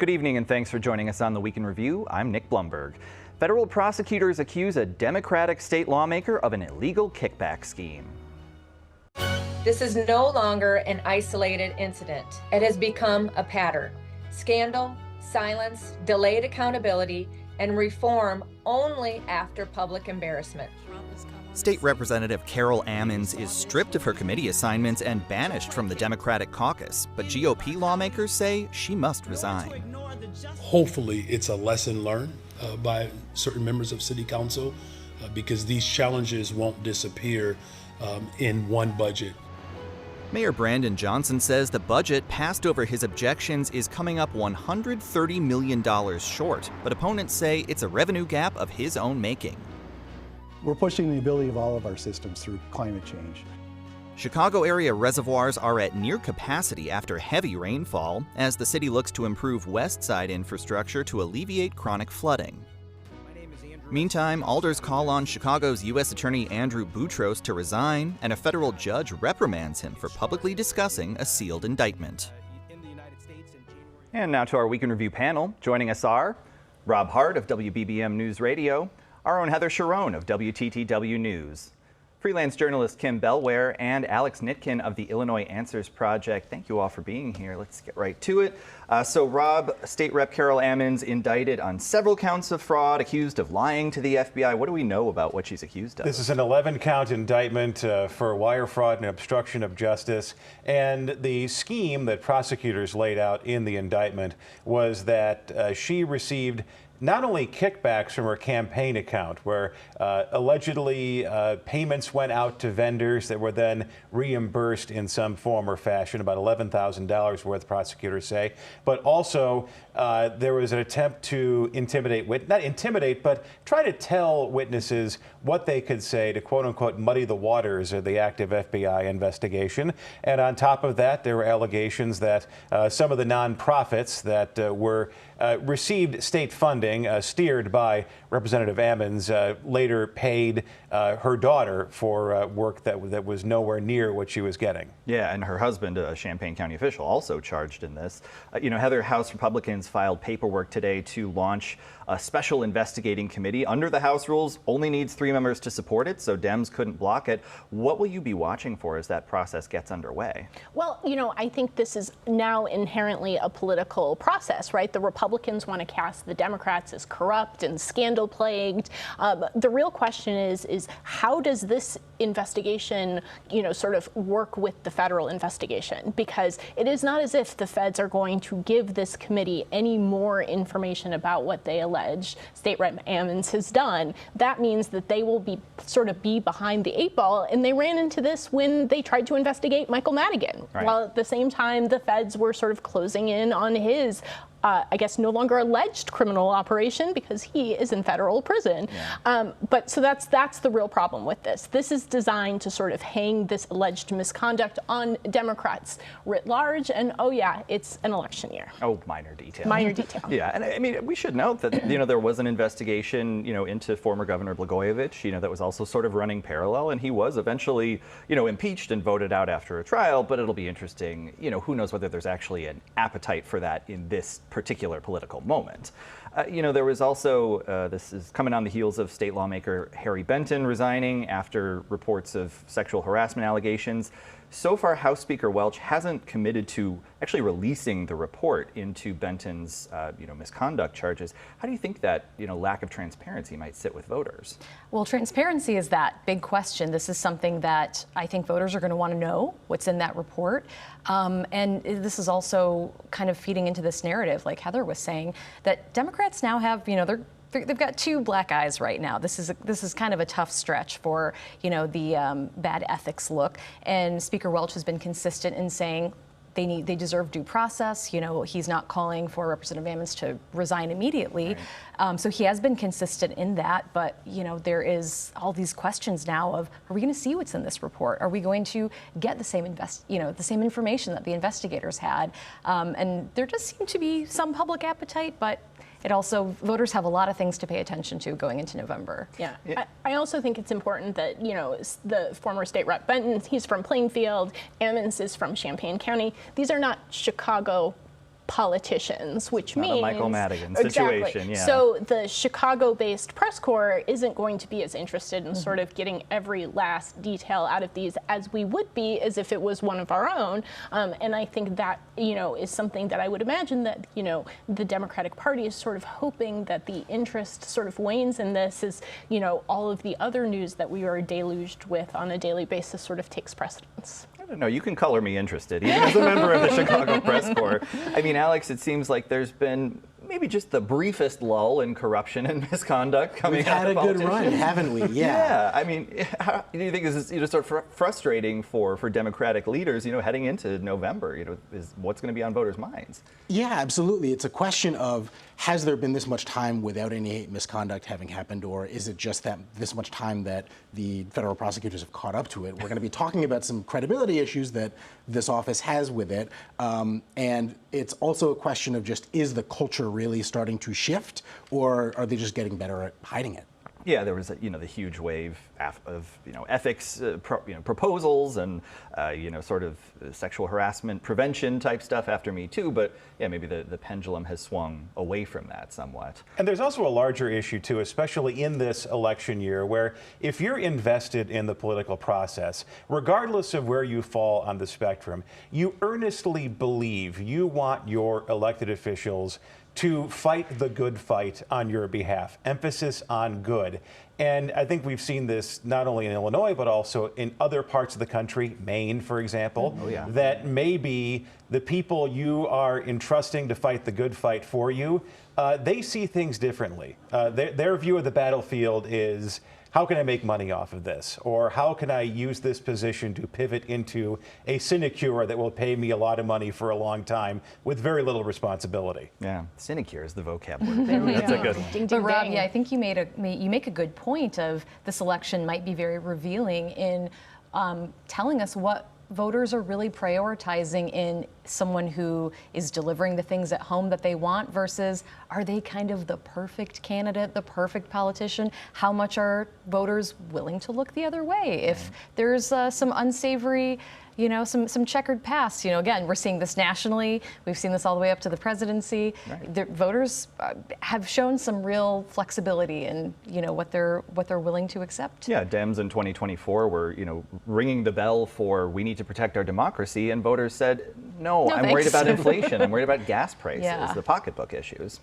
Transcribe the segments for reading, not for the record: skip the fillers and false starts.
Good evening and thanks for joining us on the Week in Review. I'm Nick Blumberg. Federal prosecutors accuse a Democratic state lawmaker of an illegal kickback scheme. This is no longer an isolated incident. It has become a pattern. Scandal, silence, delayed accountability, and reform only after public embarrassment. State Representative Carol Ammons is stripped of her committee assignments and banished from the Democratic caucus, but GOP lawmakers say she must resign. Hopefully it's a lesson learned by certain members of City Council because these challenges won't disappear in one budget. Mayor Brandon Johnson says the budget passed over his objections is coming up $130 million short, but opponents say it's a revenue gap of his own making. We're pushing the ability of all of our systems through climate change. Chicago area reservoirs are at near capacity after heavy rainfall as the city looks to improve west side infrastructure to alleviate chronic flooding. Meantime, alders call on Chicago's U.S. Attorney Andrew Boutros to resign, and a federal judge reprimands him for publicly discussing a sealed indictment. And now to our Week in Review panel. Joining us are Rob Hart of WBBM News Radio, our own Heather Sharon of WTTW News, freelance journalist Kim Bellware, and Alex Nitkin of the Illinois Answers Project. Thank you all for being here. Let's get right to it. So Rob, State Rep Carol Ammons indicted on several counts of fraud, accused of lying to the FBI. What do we know about what she's accused of? This is an 11-count indictment for wire fraud and obstruction of justice. And the scheme that prosecutors laid out in the indictment was that she received not only kickbacks from her campaign account, where allegedly payments went out to vendors that were then reimbursed in some form or fashion, about $11,000 worth, prosecutors say, but also there was an attempt to not intimidate, but try to tell witnesses what they could say to quote unquote muddy the waters of the active FBI investigation. And on top of that, there were allegations that some of the nonprofits that were received state funding steered by Representative Ammons later paid her daughter for work that was nowhere near what she was getting. Yeah, and her husband, a Champaign County official, also charged in this. Heather, House Republicans filed paperwork today to launch a special investigating committee. Under the House rules, only needs 3 members to support it, so Dems couldn't block it. What will you be watching for as that process gets underway? Well, I think this is now inherently a political process, right? The Republicans want to cast the Democrats as corrupt and scandal-plagued. The real question is how does this investigation, sort of work with the federal investigation? Because it is not as if the feds are going to give this committee any more information about what they allege State Rep Ammons has done. That means that they will be behind the 8 ball, and they ran into this when they tried to investigate Michael Madigan, right, while at the same time the feds were sort of closing in on his I guess no longer alleged criminal operation because he is in federal prison. Yeah. But so that's the real problem with this. This is designed to sort of hang this alleged misconduct on Democrats writ large. And oh yeah, it's an election year. Oh, minor detail. Minor detail. Yeah, and I mean, we should note that there was an investigation into former Governor Blagojevich. That was also sort of running parallel, and he was eventually impeached and voted out after a trial. But it'll be interesting. Who knows whether there's actually an appetite for that in this particular political moment. There was also, this is coming on the heels of state lawmaker Harry Benton resigning after reports of sexual harassment allegations. So far, House Speaker Welch hasn't committed to actually releasing the report into Benton's, misconduct charges. How do you think that, lack of transparency might sit with voters? Well, transparency is that big question. This is something that I think voters are going to want to know what's in that report. And this is also kind of feeding into this narrative, like Heather was saying, that Democrats now have, they've got 2 black eyes right now. This is kind of a tough stretch for the bad ethics look. And Speaker Welch has been consistent in saying they deserve due process. He's not calling for Representative Ammons to resign immediately. Right. So he has been consistent in that. But there is all these questions now of, are we going to see what's in this report? Are we going to get the same the same information that the investigators had? And there does seem to be some public appetite, but it also, voters have a lot of things to pay attention to going into November. Yeah. I also think it's important that, the former state rep Benton, he's from Plainfield, Ammons is from Champaign County. These are not Chicago politicians, which Not means a Michael Madigan exactly. situation, yeah. So the Chicago-based press corps isn't going to be as interested in sort of getting every last detail out of these as we would be as if it was one of our own. And I think that, is something that I would imagine that, the Democratic Party is sort of hoping that the interest sort of wanes in this as, all of the other news that we are deluged with on a daily basis sort of takes precedence. I don't know, you can color me interested, even as a member of the Chicago Press Corps. I mean, Alex, it seems like there's been maybe just the briefest lull in corruption and misconduct coming out of politicians. We've had a good run, haven't we? Yeah. I mean, how do you think this is sort of frustrating for Democratic leaders, heading into November, is what's going to be on voters' minds? Yeah, absolutely. It's a question of, has there been this much time without any misconduct having happened, or is it just that this much time that the federal prosecutors have caught up to it? We're going to be talking about some credibility issues that this office has with it. And it's also a question of just, is the culture really starting to shift, or are they just getting better at hiding it? Yeah, there was the huge wave of ethics proposals and sort of sexual harassment prevention type stuff after Me Too, but yeah, maybe the pendulum has swung away from that somewhat. And there's also a larger issue too, especially in this election year, where if you're invested in the political process, regardless of where you fall on the spectrum, you earnestly believe you want your elected officials to fight the good fight on your behalf, emphasis on good. And I think we've seen this not only in Illinois, but also in other parts of the country, Maine, for example, that maybe the people you are entrusting to fight the good fight for you, they see things differently. Their view of the battlefield is, how can I make money off of this? Or how can I use this position to pivot into a sinecure that will pay me a lot of money for a long time with very little responsibility? Yeah, sinecure is the vocab word. That's a good one. Ding, ding, But Rob, ding. yeah, I think you make a good point of this election might be very revealing in telling us what voters are really prioritizing in someone who is delivering the things at home that they want versus are they kind of the perfect candidate, the perfect politician? How much are voters willing to look the other way if there's some unsavory, some checkered past? Again, we're seeing this nationally. We've seen this all the way up to the presidency. Right. The voters have shown some real flexibility in what they're willing to accept. Yeah, Dems in 2024 were ringing the bell for we need to protect our democracy, and voters said no, I'm worried thanks. about inflation. I'm worried about gas prices, the pocketbook issues.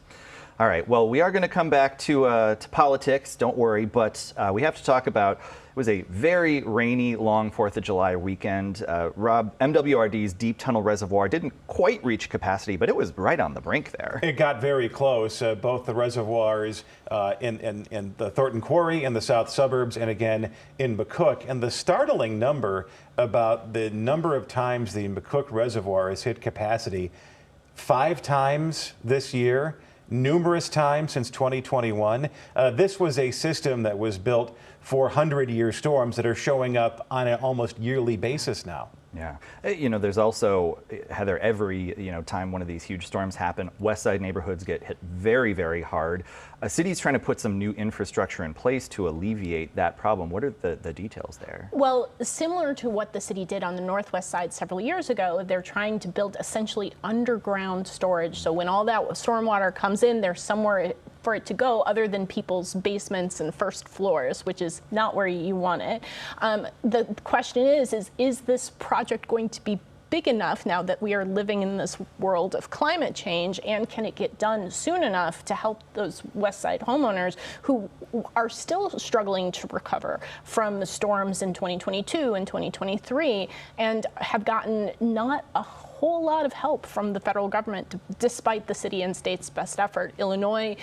All right, well, we are going to come back to politics, don't worry, but we have to talk about, it was a very rainy, long 4th of July weekend. Rob, MWRD's Deep Tunnel Reservoir didn't quite reach capacity, but it was right on the brink there. It got very close, both the reservoirs in the Thornton Quarry in the south suburbs and again in McCook. And the startling number about the number of times the McCook Reservoir has hit capacity, 5 times this year, numerous times since 2021. This was a system that was built for 100-year storms that are showing up on an almost yearly basis now. Yeah. There's also, Heather, every, time one of these huge storms happen, West Side neighborhoods get hit very, very hard. A city's trying to put some new infrastructure in place to alleviate that problem. What are the details there? Well, similar to what the city did on the Northwest Side several years ago, they're trying to build essentially underground storage. So when all that stormwater comes in, there's somewhere for it to go other than people's basements and first floors, which is not where you want it. The question is this project going to be big enough now that we are living in this world of climate change, and can it get done soon enough to help those West Side homeowners who are still struggling to recover from the storms in 2022 and 2023 and have gotten not a whole lot of help from the federal government, despite the city and state's best effort. Illinois,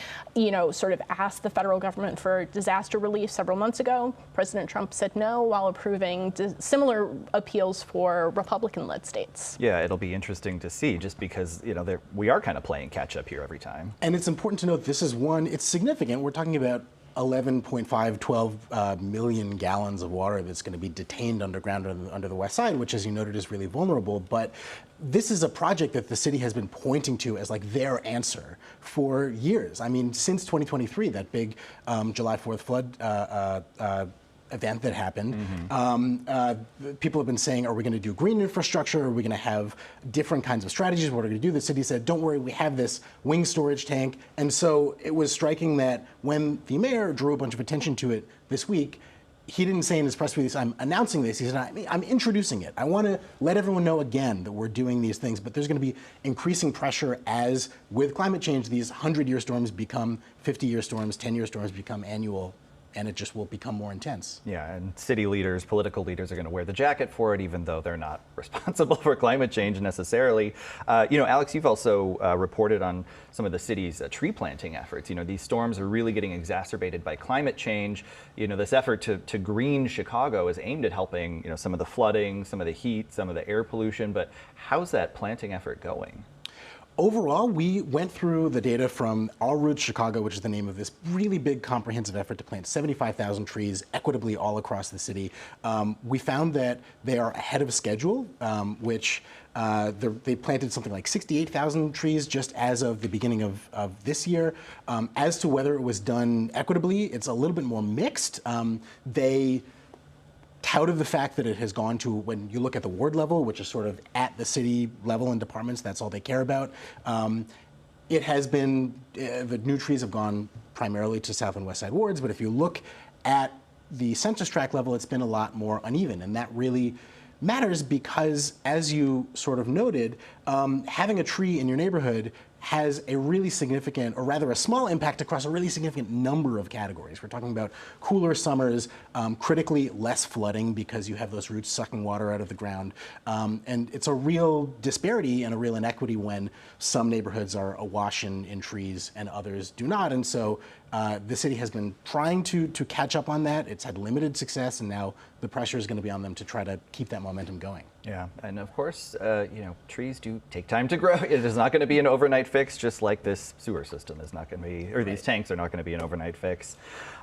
sort of asked the federal government for disaster relief several months ago. President Trump said no, while approving similar appeals for Republican-led states. Yeah, it'll be interesting to see, just because we are kind of playing catch up here every time. And it's important to note this is it's significant. We're talking about 12 million gallons of water that's going to be detained underground under the West Side, which, as you noted, is really vulnerable. But this is a project that the city has been pointing to as like their answer for years. I mean, since 2023, that big July 4th flood event that happened. People have been saying, are we going to do green infrastructure? Are we going to have different kinds of strategies? What are we going to do? The city said, don't worry, we have this wing storage tank. And so it was striking that when the mayor drew a bunch of attention to it this week, he didn't say in his press release, I'm announcing this. He said, I'm introducing it. I want to let everyone know again that we're doing these things, but there's going to be increasing pressure as, with climate change, these 100-year storms become 50-year storms, 10-year storms become annual, and it just will become more intense. Yeah, and city leaders, political leaders are going to wear the jacket for it, even though they're not responsible for climate change necessarily. Alex, you've also reported on some of the city's tree planting efforts. These storms are really getting exacerbated by climate change. This effort to green Chicago is aimed at helping, some of the flooding, some of the heat, some of the air pollution. But how's that planting effort going? Overall, we went through the data from All Roots Chicago, which is the name of this really big comprehensive effort to plant 75,000 trees equitably all across the city. We found that they are ahead of schedule, which they planted something like 68,000 trees just as of the beginning of this year. As to whether it was done equitably, it's a little bit more mixed. They touted the fact that it has gone to, when you look at the ward level, which is sort of at the city level and departments, that's all they care about. It has been, the new trees have gone primarily to South and West Side wards, but if you look at the census tract level, it's been a lot more uneven, and that really matters because, as you sort of noted, having a tree in your neighborhood has a really significant, or rather a small impact across a really significant number of categories. We're talking about cooler summers, critically less flooding because you have those roots sucking water out of the ground. And it's a real disparity and a real inequity when some neighborhoods are awash in trees and others do not. And so the city has been trying to catch up on that. It's had limited success, and now the pressure is going to be on them to try to keep that momentum going. Yeah, and of course, trees do take time to grow. It is not going to be an overnight fix, just like this sewer system is not going to be, or these tanks are not going to be an overnight fix.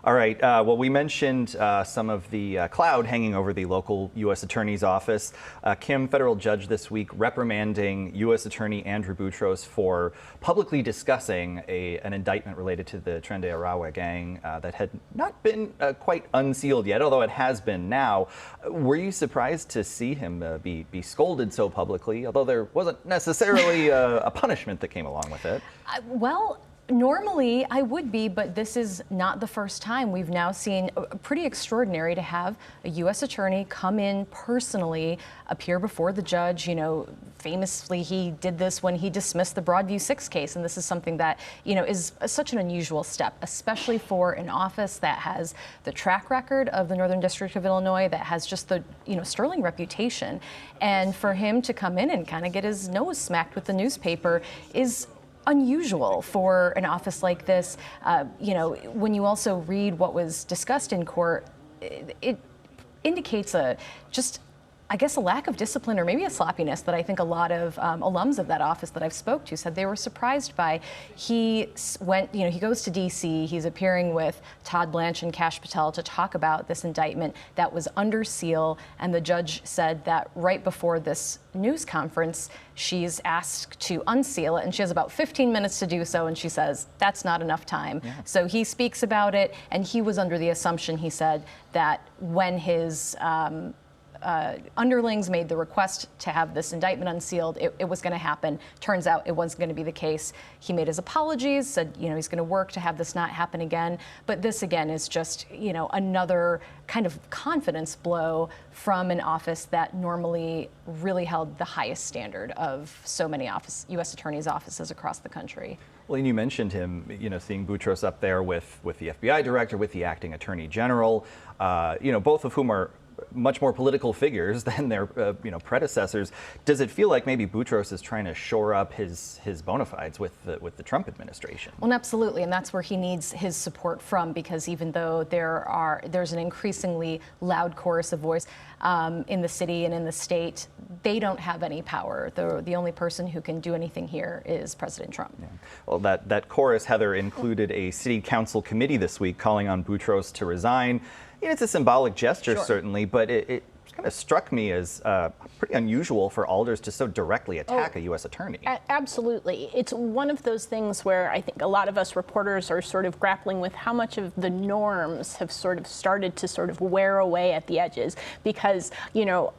All right, well, we mentioned some of the cloud hanging over the local U.S. Attorney's office. Kim, federal judge this week reprimanding U.S. Attorney Andrew Boutros for publicly discussing an indictment related to the Trende Arawa gang that had not been quite unsealed yet, although it has been now. Were you surprised to see him be scolded so publicly, although there wasn't necessarily a punishment that came along with it? Well, normally I would be, but this is not the first time. We've now seen pretty extraordinary to have a U.S. attorney come in personally, appear before the judge. Famously, he did this when he dismissed the Broadview 6 case, and this is something that, is such an unusual step, especially for an office that has the track record of the Northern District of Illinois, that has just the, sterling reputation. And for him to come in and kind of get his nose smacked with the newspaper is unusual for an office like this. When you also read what was discussed in court, it indicates a lack of discipline, or maybe a sloppiness that I think a lot of alums of that office that I've spoke to said they were surprised by. He went, he goes to D.C., he's appearing with Todd Blanche and Kash Patel to talk about this indictment that was under seal, and the judge said that right before this news conference, she's asked to unseal it, and she has about 15 minutes to do so, and she says, that's not enough time. Yeah. So he speaks about it, and he was under the assumption, he said, that when his underlings made the request to have this indictment unsealed, it was going to happen. Turns out it wasn't going to be the case. He made his apologies, said, he's going to work to have this not happen again. But this, again, is just, another kind of confidence blow from an office that normally really held the highest standard of so many U.S. attorneys' offices across the country. Well, and you mentioned him, seeing Boutros up there with the FBI director, with the acting attorney general, both of whom are much more political figures than their predecessors. Does it feel like maybe Boutros is trying to shore up his bona fides with the Trump administration? Well, absolutely, and that's where he needs his support from, because even though there's an increasingly loud chorus of voice in the city and in the state, they don't have any power. The only person who can do anything here is President Trump. Yeah. Well, that chorus, Heather, included a city council committee this week calling on Boutros to resign. It's a symbolic gesture, sure, certainly, but it kind of struck me as pretty unusual for alders to so directly attack a U.S. attorney. Absolutely. It's one of those things where I think a lot of us reporters are sort of grappling with how much of the norms have sort of started to sort of wear away at the edges, because,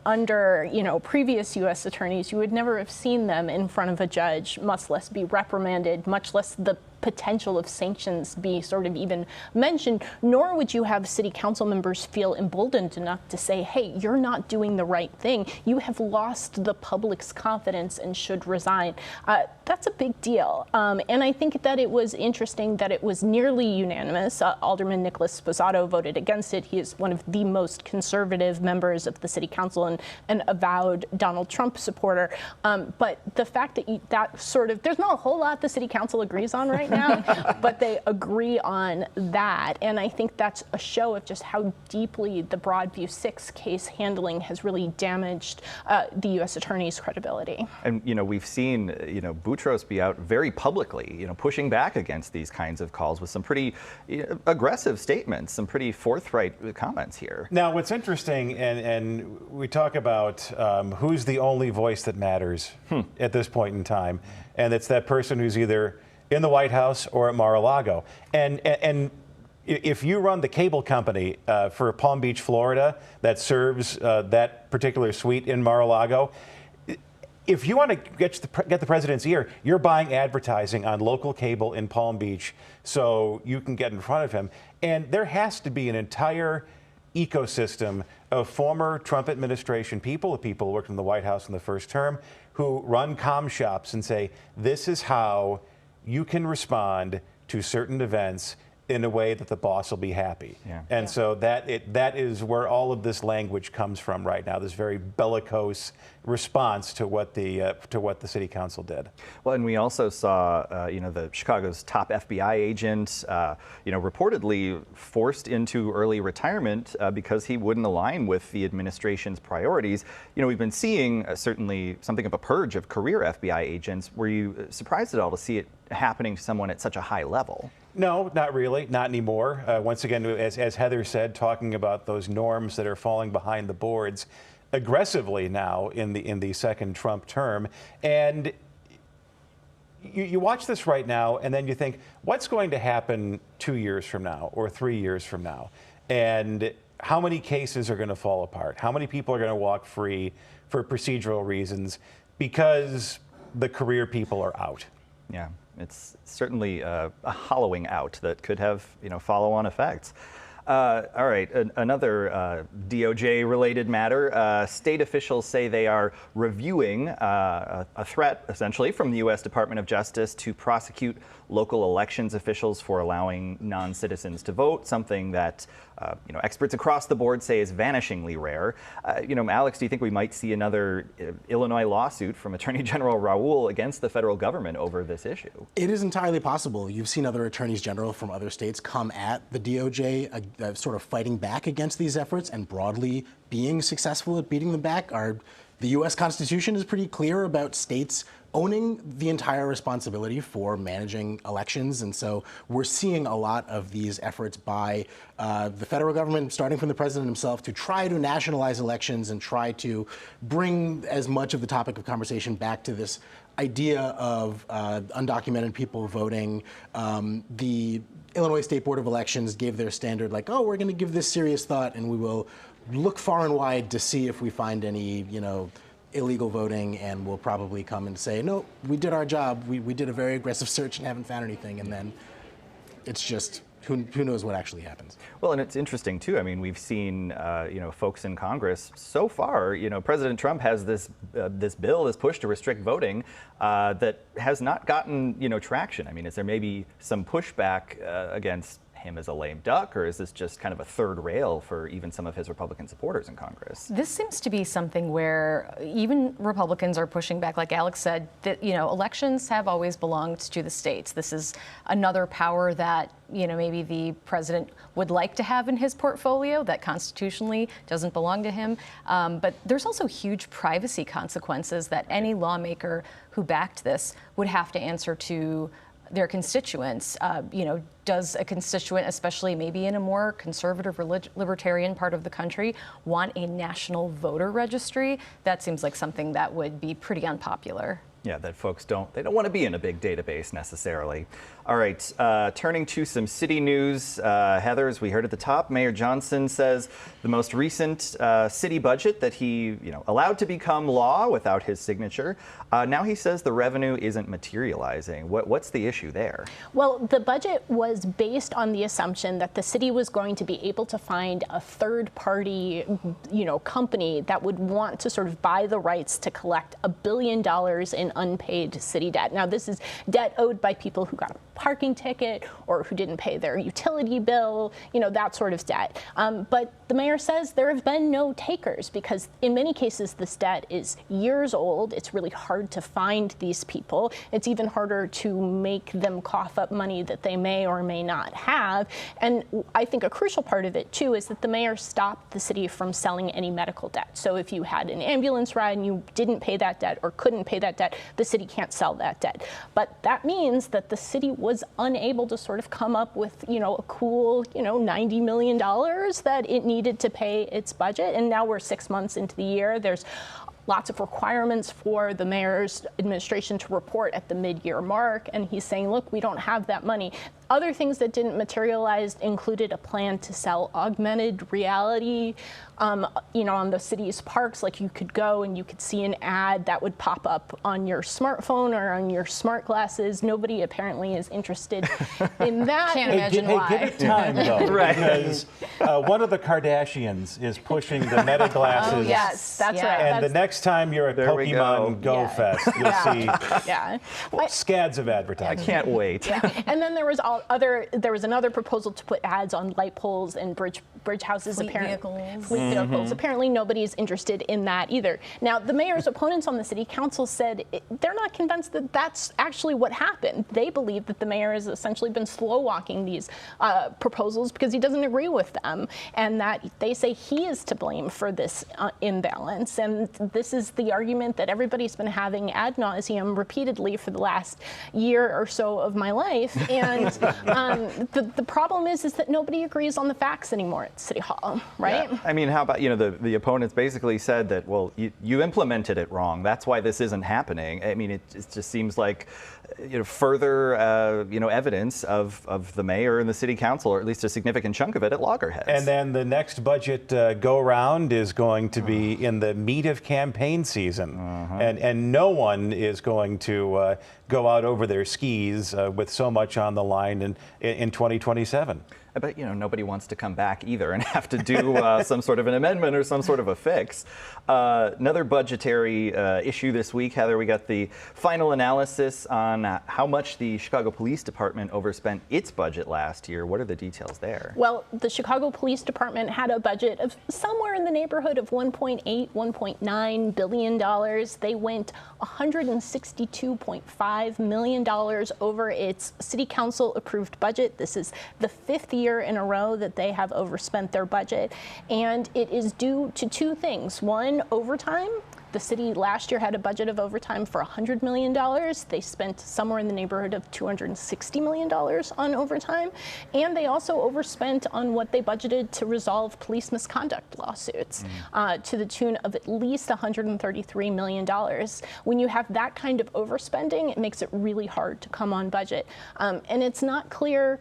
under, previous U.S. attorneys, you would never have seen them in front of a judge, much less be reprimanded, much less the potential of sanctions be sort of even mentioned, nor would you have city council members feel emboldened enough to say, hey, you're not doing the right thing. You have lost the public's confidence and should resign. That's a big deal. And I think that it was interesting that it was nearly unanimous. Alderman Nicholas Sposato voted against it. He is one of the most conservative members of the city council and an avowed Donald Trump supporter. But the fact that there's not a whole lot the city council agrees on right now, but they agree on that. And I think that's a show of just how deeply the Broadview 6 case handling has really damaged the U.S. attorney's credibility. And, we've seen, Boutros be out very publicly, pushing back against these kinds of calls with some pretty aggressive statements, some pretty forthright comments here. Now, what's interesting, and we talk about who's the only voice that matters at this point in time, and it's that person who's either in the White House or at Mar-a-Lago. And if you run the cable company for Palm Beach, Florida, that serves that particular suite in Mar-a-Lago, if you want to get the president's ear, you're buying advertising on local cable in Palm Beach so you can get in front of him. And there has to be an entire ecosystem of former Trump administration people who worked in the White House in the first term, who run comm shops and say, this is how you can respond to certain events in a way that the boss will be happy. Yeah. And so that is where all of this language comes from right now, this very bellicose response to what the city council did. Well, and we also saw, the Chicago's top FBI agent, reportedly forced into early retirement because he wouldn't align with the administration's priorities. We've been seeing certainly something of a purge of career FBI agents. Were you surprised at all to see it happening to someone at such a high level? No, not really, not anymore. Once again, as Heather said, talking about those norms that are falling behind the boards aggressively now in the second Trump term. And you watch this right now, and then you think, what's going to happen 2 years from now or 3 years from now? And how many cases are going to fall apart? How many people are going to walk free for procedural reasons because the career people are out? Yeah. It's certainly a hollowing out that could have, follow-on effects. All right, another DOJ-related matter. State officials say they are reviewing a threat, essentially, from the U.S. Department of Justice to prosecute local elections officials for allowing non-citizens to vote, something that experts across the board say is vanishingly rare. Alex, do you think we might see another Illinois lawsuit from Attorney General Raoul against the federal government over this issue? It is entirely possible. You've seen other attorneys general from other states come at the DOJ, sort of fighting back against these efforts and broadly being successful at beating them back. The U.S. Constitution is pretty clear about states owning the entire responsibility for managing elections. And so we're seeing a lot of these efforts by the federal government, starting from the president himself, to try to nationalize elections and try to bring as much of the topic of conversation back to this idea of undocumented people voting. The Illinois State Board of Elections gave their standard, like, oh, we're going to give this serious thought and we will look far and wide to see if we find any, illegal voting, and we'll probably come and say, no, we did our job. We did a very aggressive search and haven't found anything. And then it's just, who knows what actually happens. Well, and it's interesting, too. I mean, we've seen, folks in Congress so far, President Trump has this bill, this push to restrict voting that has not gotten, traction. I mean, is there maybe some pushback against him as a lame duck, or is this just kind of a third rail for even some of his Republican supporters in Congress? This seems to be something where even Republicans are pushing back. Like Alex said, that elections have always belonged to the states. This is another power that maybe the president would like to have in his portfolio that constitutionally doesn't belong to him. But there's also huge privacy consequences that any lawmaker who backed this would have to answer to their constituents. Does a constituent, especially maybe in a more conservative or libertarian part of the country, want a national voter registry? That seems like something that would be pretty unpopular. Yeah, that folks don't want to be in a big database necessarily. All right, turning to some city news. Heather, as we heard at the top, Mayor Johnson says the most recent city budget that he allowed to become law without his signature. Now he says the revenue isn't materializing. What's the issue there? Well, the budget was based on the assumption that the city was going to be able to find a third-party, company that would want to sort of buy the rights to collect $1 billion in unpaid city debt. Now, this is debt owed by people who got a parking ticket or who didn't pay their utility bill, that sort of debt. But the mayor says there have been no takers because in many cases this debt is years old. It's really hard to find these people. It's even harder to make them cough up money that they may or may not have. And I think a crucial part of it too is that the mayor stopped the city from selling any medical debt. So if you had an ambulance ride and you didn't pay that debt or couldn't pay that debt, the city can't sell that debt. But that means that the city was unable to sort of come up with, a cool, $90 million that it needed to pay its budget. And now we're 6 months into the year. There's lots of requirements for the mayor's administration to report at the mid-year mark. And he's saying, look, we don't have that money. Other things that didn't materialize included a plan to sell augmented reality, on the city's parks. Like you could go and you could see an ad that would pop up on your smartphone or on your smart glasses. Nobody apparently is interested in that. Can't imagine why. Give it time, though, Right. Because one of the Kardashians is pushing the Meta glasses. Oh, yes, that's right. And the next time you're at There we Pokemon Go Yeah. Fest, you'll see Yeah. scads of I advertising. can't wait. And then there was another proposal to put ads on light poles and bridge houses. Fleet vehicles. Fleet vehicles. Apparently nobody's interested in that either. Now, the mayor's opponents on the city council said they're not convinced that that's actually what happened. They believe that the mayor has essentially been slow walking these proposals because he doesn't agree with them, and that they say he is to blame for this imbalance. And this is the argument that everybody's been having ad nauseum repeatedly for the last year or so of my life. And the problem is that nobody agrees on the facts anymore at City Hall, right? Yeah. I mean, how about, the opponents basically said that, well, you implemented it wrong. That's why this isn't happening. I mean, it just seems like, further, evidence of the mayor and the city council, or at least a significant chunk of it, at loggerheads. And then the next budget go-round is going to be in the meat of campaign season. And no one is going to go out over their skis with so much on the line in 2027. But, nobody wants to come back either and have to do some sort of an amendment or some sort of a fix. Another budgetary issue this week, Heather, we got the final analysis on how much the Chicago Police Department overspent its budget last year. What are the details there? Well, the Chicago Police Department had a budget of somewhere in the neighborhood of $1.8, $1.9 billion. They went $162.5 million over its city council approved budget. This is the fifth year in a row that they have overspent their budget. And it is due to two things. One, overtime. The city last year had a budget of overtime for $100 million. They spent somewhere in the neighborhood of $260 million on overtime. And they also overspent on what they budgeted to resolve police misconduct lawsuits to the tune of at least $133 million. When you have that kind of overspending, it makes it really hard to come on budget. And it's not clear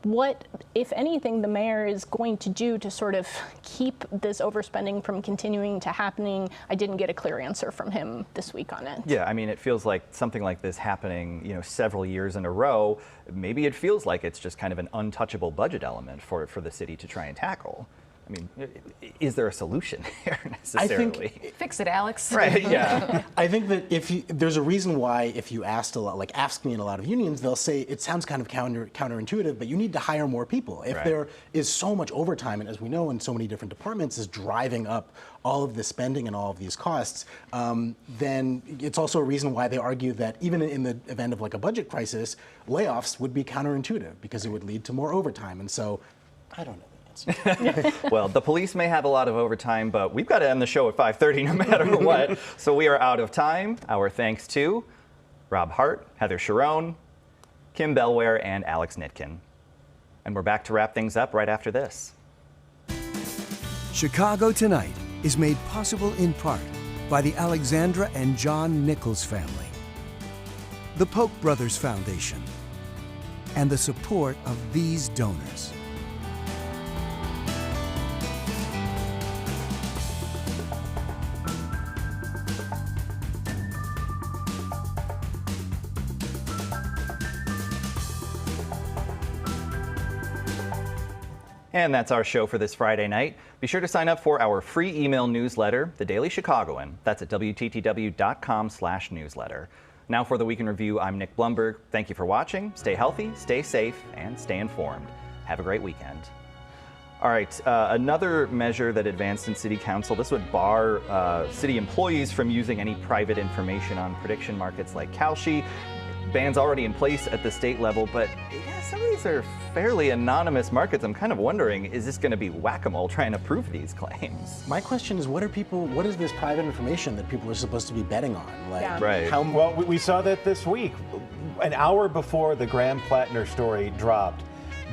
what, if anything, the mayor is going to do to sort of keep this overspending from continuing to happening. I didn't get a clear answer from him this week on it. Yeah, I mean, it feels like something like this happening, several years in a row. Maybe it feels like it's just kind of an untouchable budget element for the city to try and tackle. I mean, is there a solution here necessarily? Fix it, Alex. Right, yeah. I think that there's a reason why if you ask me in a lot of unions, they'll say it sounds kind of counterintuitive, but you need to hire more people. If there is so much overtime, and as we know in so many different departments is driving up all of the spending and all of these costs, then it's also a reason why they argue that even in the event of like a budget crisis, layoffs would be counterintuitive because it would lead to more overtime. And so, I don't know. Well, the police may have a lot of overtime, but we've got to end the show at 5:30 no matter what. So we are out of time. Our thanks to Rob Hart, Heather Sharon, Kim Bellware, and Alex Nitkin. And we're back to wrap things up right after this. Chicago Tonight is made possible in part by the Alexandra and John Nichols family, the Polk Brothers Foundation, and the support of these donors. And that's our show for this Friday night. Be sure to sign up for our free email newsletter, The Daily Chicagoan. That's at WTTW.com/newsletter. Now for the Week in Review, I'm Nick Blumberg. Thank you for watching. Stay healthy, stay safe, and stay informed. Have a great weekend. All right, another measure that advanced in City Council, this would bar city employees from using any private information on prediction markets like Kalshi. Ban's already in place at the state level, but yeah, some of these are fairly anonymous markets. I'm kind of wondering, is this going to be whack-a-mole trying to prove these claims? My question is, what is this private information that people are supposed to be betting on? Like, Yeah. Right. Well, we saw that this week. An hour before the Graham Plattner story dropped,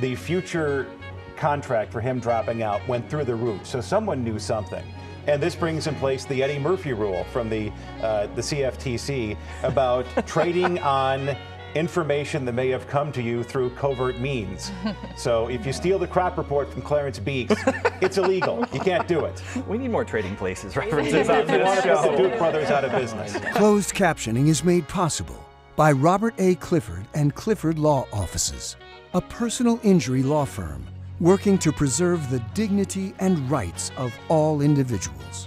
the future contract for him dropping out went through the roof. So someone knew something. And this brings in place the Eddie Murphy rule from the CFTC about trading on information that may have come to you through covert means. So if you steal the crop report from Clarence Beeks, it's illegal. You can't do it. We need more trading places references If on you want this to put the show. Duke brothers out of business. Closed captioning is made possible by Robert A. Clifford and Clifford Law Offices, a personal injury law firm working to preserve the dignity and rights of all individuals.